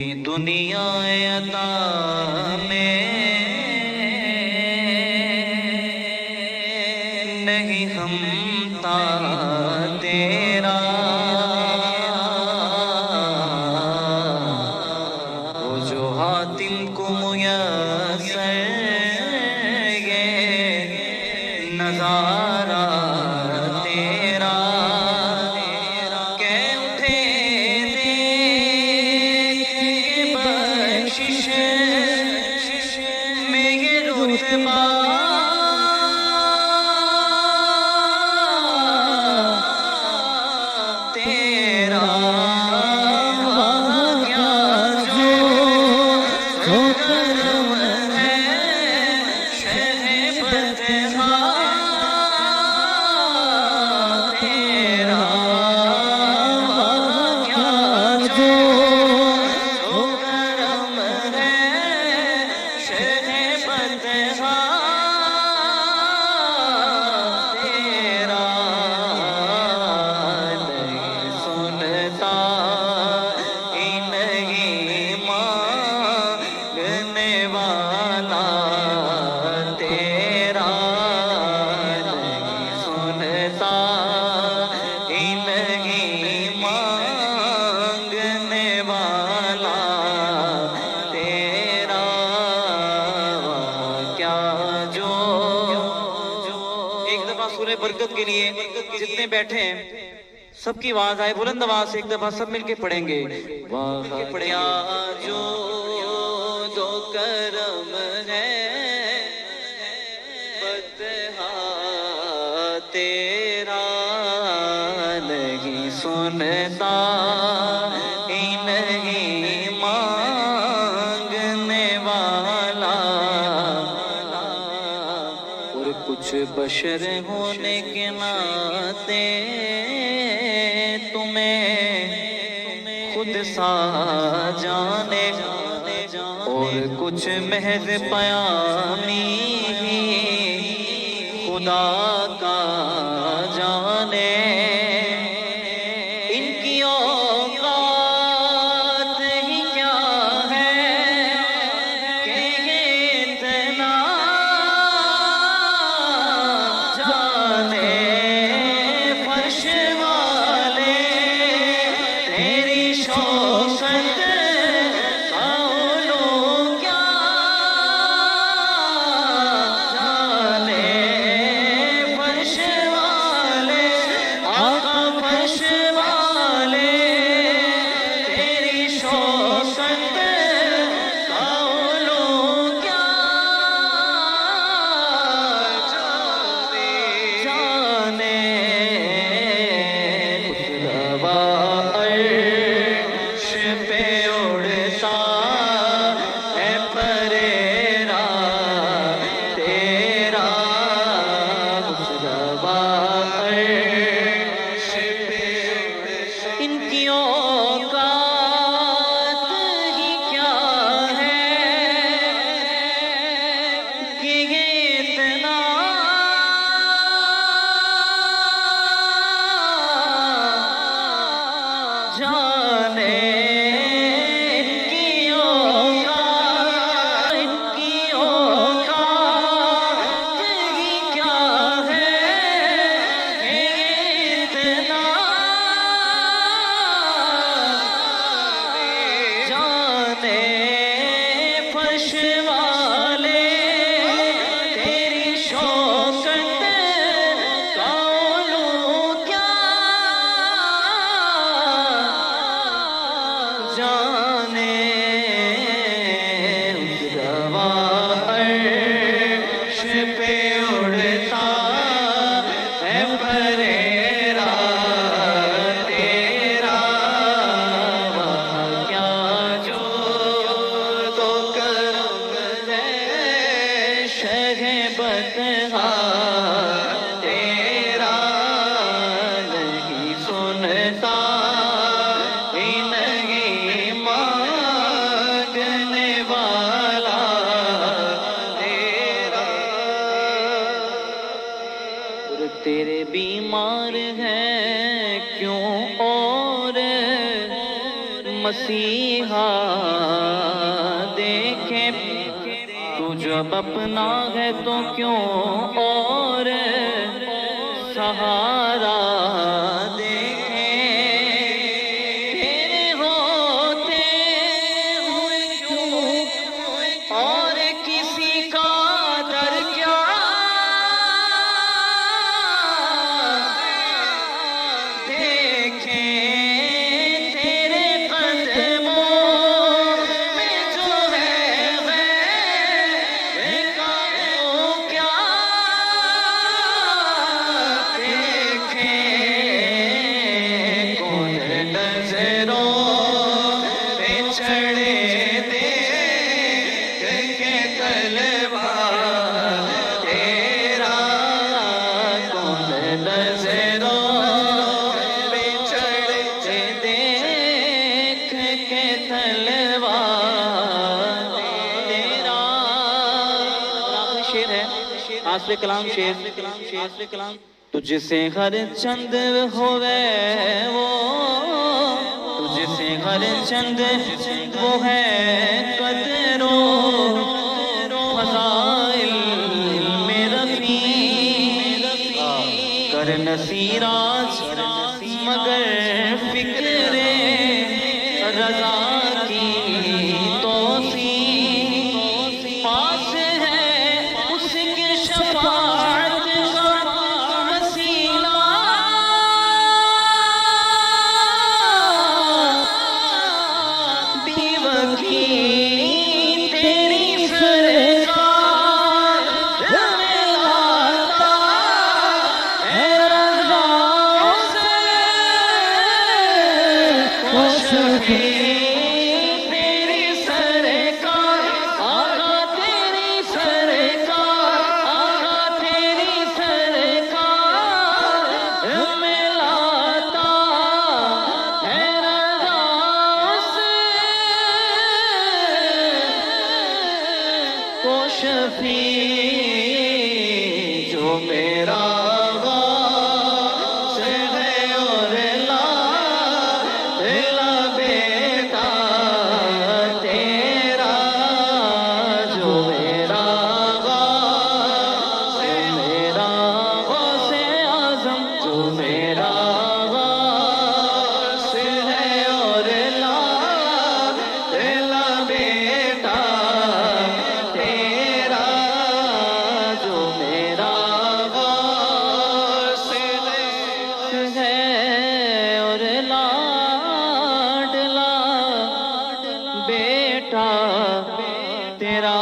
دنیا عطا میں نہیں ہمتا تیرا، وہ جو حاتم کو میسر یہ نظارہ تیرا، کہ اٹھے بخشش میں یہ رتبہ تیرا، کیا جو کرم ہے شہ بدہا تیرا، کیا جو کرم ہے شہ بدہا تیرا، نہیں سنتا نہیں مانگنے والا تیرا، نہیں سنتا نہیں مانگنے والا تیرا، کیا جو ایک دفعہ سورہ برکت کے لیے جتنے بیٹھے ہیں سب کی آواز آئے بلند آواز سے، ایک دفعہ سب مل کے پڑھیں گے، واہ کیا جو دو کرم ہے بدہا تیرا، نہیں سنتا نہیں مانگنے والا، اور کچھ بشر ہونے کے ناطے تمہیں خود سا جانے، اور کچھ محض پیامی ہی خدا کا جانے، ان کی اوقات ہی کیا ہے کہ یہ اتنا جانے، فرش والے تیری شوقت قولوں کیا جانے، فرش والے آقا فرش والے تیری شوقت قولوں کیا جانے، خدا عرش پہ اڑتا ہے پریرا تیرا، خدا عرش پہ ان کی اوقات ہی کیا ہے کہ یہ اتنا جانے، ان کی اوقات ہی کیا ہے کہ اتنا جانے، فرش والے تیری شوقت قولوں کیا جانے، خدا عرش پہ اڑتا ہے پریرا تیرا، وہاں کیا جو تو کرم جب اپنا ہے تو کیوں اور سہارا دیکھیں، تیرے ہوتے ہوئے کیوں اور کسی کا در کیا دیکھیں، تیرے قدموں میں جو ہے غیر کا وہ کیا دیکھیں، کون نظروں پہ چڑھے دیکھ کے تلوار تیرا، کون نظروں پہ چڑھے دیکھ کے تلوار تیرا۔ شیر ہے آصف کلام، شیر تجھ سے ہر چند ہوئے وہ، تجھ سے ہر چند وہ ہے قدر و فضائل میں رفیع، کر نصیراج مگر فکر رضا کی توسیع، پاس ہے اس کی شفاعت کا وسیلہ، بی وکی تیری سرکار میں لاتا ہے رضا سے، وہ شفیع تیری سرکار، آقا تیری سرکار، آقا تیری سرکار میں لاتا ہے رضا سے، وہ شفیع جو میرا غوث ہے اور لا بیٹا تیرا، جو میرا غوث ہے، میرا غوث اعظم، جو میرا غوث ہے اور لا بیٹا تیرا، جو میرا غوث ہے اور لاڈلا بیٹا تیرا۔